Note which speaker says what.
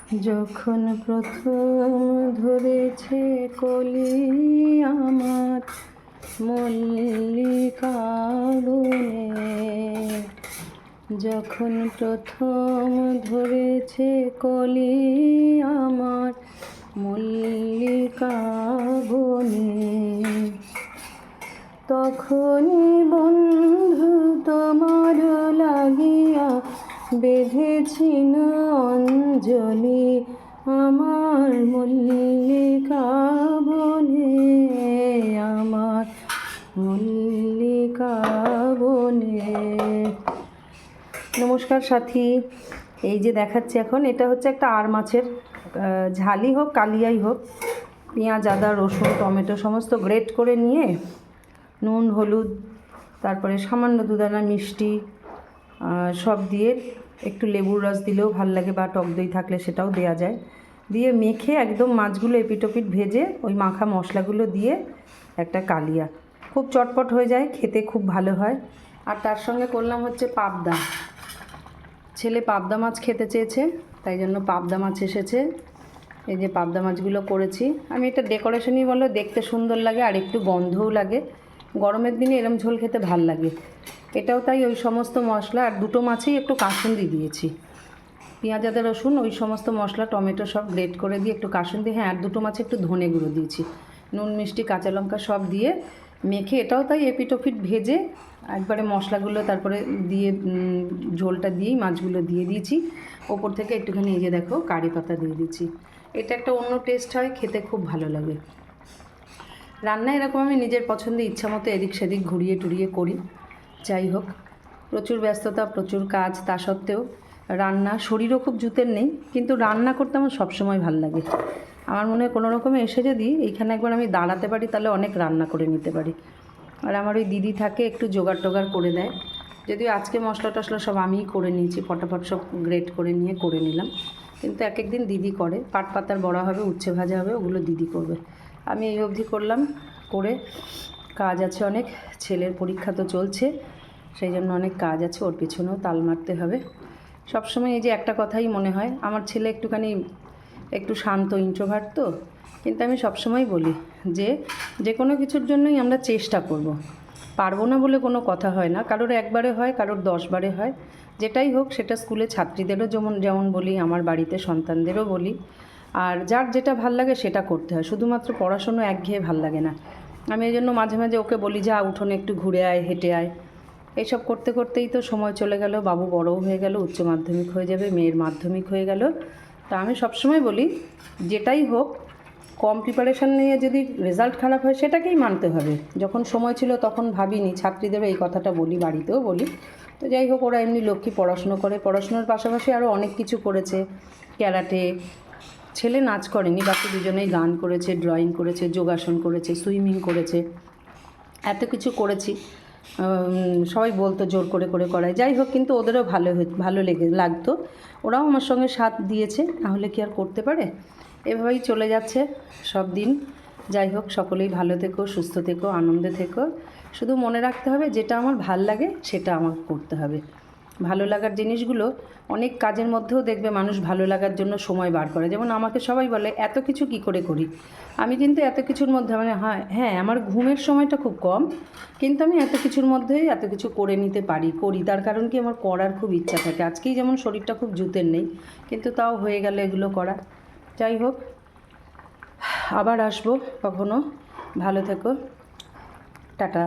Speaker 1: যখন প্রথম ধরেছে কলি আমার মল্লিকা বনে, যখন প্রথম ধরেছে কলি আমার মল্লিকা বনে, তখনই বন্ধু তোমার লাগিয়া বেঁধেছিল অঞ্জলি আমার মল্লিকা বনে, আমার মল্লিকা বনে। নমস্কার সাথী, এই যে দেখাচ্ছি এখন, এটা হচ্ছে একটা আর মাছের ঝালি হোক কালিয়াই হোক, পেঁয়াজ আদা রসুন টমেটো সমস্ত গ্রেট করে নিয়ে নুন হলুদ তারপরে সামান্য দুদানা মিষ্টি সব দিয়ে একটু লেবুর রস দিলেও ভাল লাগে, বা টক দই থাকলে সেটাও দেওয়া যায়, দিয়ে মেখে একদম মাছগুলো এপিটোপিট ভেজে ওই মাখা মশলাগুলো দিয়ে একটা কালিয়া, খুব চটপট হয়ে যায়, খেতে খুব ভালো হয়। আর তার সঙ্গে করলাম হচ্ছে পাবদা, ছেলে পাবদা মাছ খেতে চেয়েছে তাই জন্য পাবদা মাছ এসেছে। এই যে পাবদা মাছগুলো করেছি আমি, এটা ডেকোরেশনই বলো, দেখতে সুন্দর লাগে আর একটু গন্ধও লাগে, গরমের দিনে এরম ঝোল খেতে ভাল লাগে। এটাও তাই, ওই সমস্ত মশলা আর দুটো মাছেই একটু কাসুন্দি দিয়েছি, পেঁয়াজ আদা রসুন ওই সমস্ত মশলা টমেটো সব গ্রেট করে দিয়ে একটু কাসুন্দি, হ্যাঁ, আর দুটো মাছে একটু ধনে গুঁড়ো দিয়েছি, নুন মিষ্টি কাঁচা লঙ্কা সব দিয়ে মেখে এটাও তাই এপিটোপিট ভেজে একবারে মশলাগুলো তারপরে দিয়ে ঝোলটা দিয়েই মাছগুলো দিয়ে দিয়েছি, ওপর থেকে একটুখানি এই যে দেখো কারি পাতা দিয়ে দিয়েছি। এটা একটা অন্য টেস্ট হয়, খেতে খুব ভালো লাগে। রান্না এরকম আমি নিজের পছন্দে ইচ্ছা মতো এদিক সেদিক ঘুরিয়ে টুরিয়ে করি। যাই হোক, প্রচুর ব্যস্ততা প্রচুর কাজ, তা সত্ত্বেও রান্না, শরীরও খুব জুতের নেই, কিন্তু রান্না করতে আমার সবসময় ভাল লাগে। আমার মনে হয় কোনো রকমে এসে যদি এইখানে একবার আমি দাঁড়াতে পারি তাহলে অনেক রান্না করে নিতে পারি। আর আমার ওই দিদি থাকে একটু জোগাড় টোগাড় করে দেয়, যদিও আজকে মশলা টশলা সব আমিই করে নিয়েছি, ফটাফট সব গ্রেট করে নিয়ে করে নিলাম, কিন্তু এক একদিন দিদি করে, পাট পাতার বড়া হবে উচ্ছে ভাজা হবে ওগুলো দিদি করবে, আমি এই অবধি করলাম। করে কাজ আছে অনেক, ছেলের পরীক্ষা তো চলছে সেই জন্য অনেক কাজ আছে, ওর পিছনেও তাল মারতে হবে। সবসময় এই যে একটা কথাই মনে হয়, আমার ছেলে একটু শান্ত ইন্ট্রোভার্ট তো, কিন্তু আমি সবসময় বলি যে কোনো কিছুর জন্যই আমরা চেষ্টা করব, পারবো না বলে কোনো কথা হয় না, কারোর একবারে হয় কারোর 10 বারে হয়, যেটাই হোক সেটা স্কুলে ছাত্রীদেরও যেমন বলি, আমার বাড়িতে সন্তানদেরও বলি, আর যার যেটা ভাল লাগে সেটা করতে হয়, শুধুমাত্র পড়াশুনো একঘেয়ে ভাল লাগে না। আমি এই জন্য মাঝে মাঝে ওকে বলি যা উঠোনে একটু ঘুরে আয়, হেঁটে আয়, এইসব করতে করতেই তো সময় চলে গেল, বাবু বড়ও হয়ে গেল, উচ্চ মাধ্যমিক হয়ে যাবে, মেয়ের মাধ্যমিক হয়ে গেল। তা আমি সবসময় বলি যেটাই হোক কম প্রিপারেশান নিয়ে যদি রেজাল্ট খারাপ হয় সেটাকেই মানতে হবে, যখন সময় ছিল তখন ভাবিনি, ছাত্রীদেরও এই কথাটা বলি, বাড়িতেও বলি। তো যাই হোক, ওরা এমনি লক্ষ্মী পড়াশুনো করে, পড়াশুনোর পাশাপাশি আরও অনেক কিছু করেছে, ক্যারাটে, ছেলে নাচ করেনি, বাকি দুজনেই গান করেছে, ড্রয়িং করেছে, যোগাসন করেছে, সুইমিং করেছে, এত কিছু করেছি। সবাই বলতো জোর করে করে করায়, যাই হোক, কিন্তু ওদেরও ভালো লাগতো, ওরাও আমার সঙ্গে সাথ দিয়েছে, নাহলে কি আর করতে পারে। এভাবেই চলে যাচ্ছে সব দিন। যাই হোক, সকলেই ভালো থেকো, সুস্থ থেকো, আনন্দে থেকো, শুধু মনে রাখতে হবে যেটা আমার ভাল লাগে সেটা আমাকে করতে হবে। ভালো লাগার জিনিসগুলো, অনেক কাজের মধ্যেও দেখবে মানুষ ভালো লাগার জন্য সময় বার করে, যেমন আমাকে সবাই বলে এত কিছু কি করে করি, আমি কিন্তু এত কিছুর মধ্যে মানে হ্যাঁ আমার ঘুমের সময়টা খুব কম, কিন্তু আমি এত কিছুর মধ্যেই এত কিছু করে নিতে করি, তার কারণ কি আমার করার খুব ইচ্ছা থাকে। আজকেই যেমন শরীরটা খুব জুতের নেই, কিন্তু তাও হয়ে গেল এগুলো করা। যাই হোক, আবার আসবো কখনো, ভালো থেকো, টাটা।